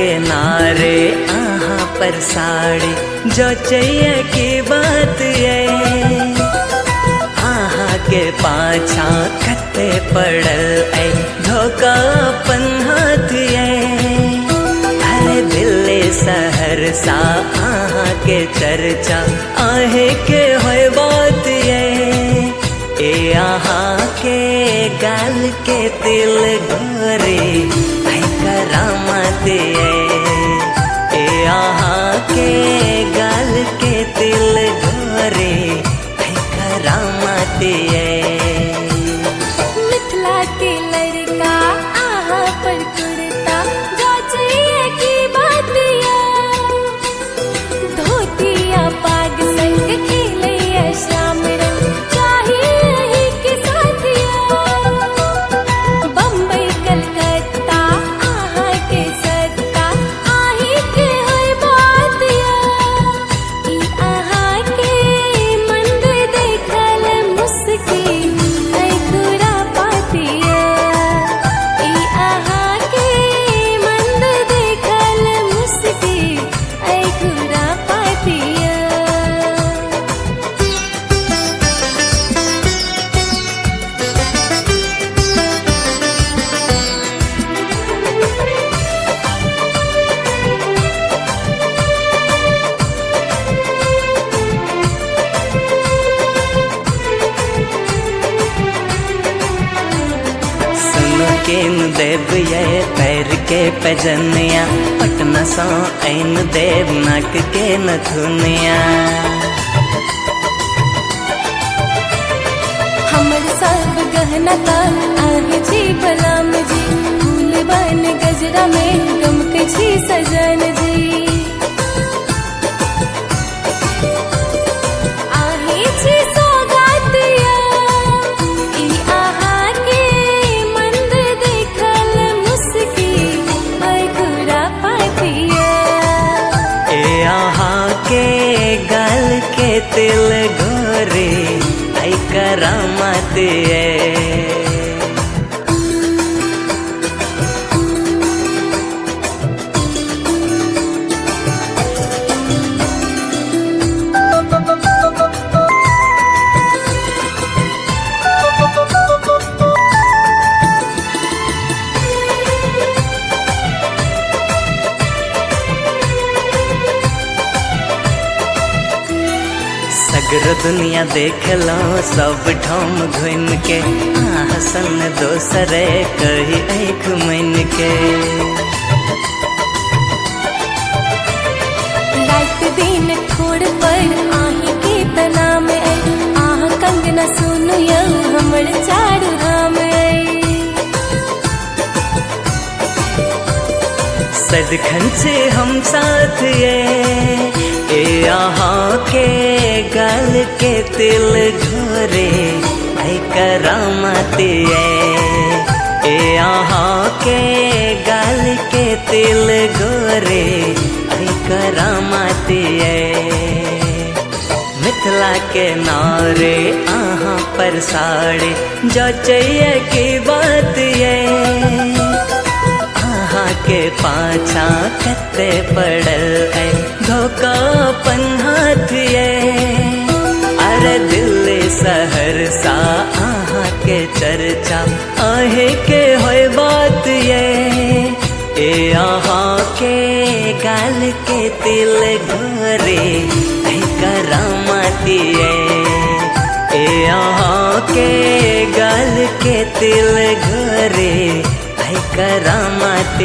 के नारे आहा पर साड़ी जो चाहिए की बात ये आहा के पाछा कते पड़ल ऐ धोखा अपन हाथ ये अरे दिल्ली शहर सा आहा के चर्चा आहे के होय बात ये ए आहा के गाल के तिल गोरे ऐ करामत ए आहा के गाल के तिल गोरे ऐ करामत मिथिला के लड़का आहा पर कुर्ता जो चाहिए की बात धोतिया पाग संग खेलैया श्याम रंग चाहिए के साथिया बम्बई कलकत्ता आहा के सत्ता आही के होय बातिया ई आहा के मंद देखल मुस्की ऐ खुरा पातिया ई आहा के मंद देखल मुस्की ऐ खुरा पातिया। सुनो केन देव ये पैर के पजनिया पटना सो ऐन देव नाक के नथुनिया हमर सब गहना का आगे जी बलाम जी फूल बन गजरा में गमक छी सजन जी आहे छी सौगातिया ई आहा के मंद देखल मुस्की ऐ खुरा पातिया ए आहा के गाल के तिल गोरे ऐ करामत सगर दुनिया देख लो सब ठाम घुन के हसन दोसरे कही एक मन के रात दिन ठोड़ पर आही के तना में आह कंगना सुनु यौ हमर चारू धाम सदखन से हम साथ ये ए आहा के गाल के तिल घोरे ऐ करामत ए आहा के गाल के तिल गोरे ऐ करामत मिथिला के नारे आहा पर साड़ी जो चाहिए की बात ये आहा के पाछा कते पड़ल ऐ धोखा अपन हाथ ये अरे दिल्ली शहर सा आहा के चर्चा आहे के होय बात ये ए आहा के गाल के तिल गोरे ऐ करामत ए आहा के गाल के तिल गोरे ऐ करामत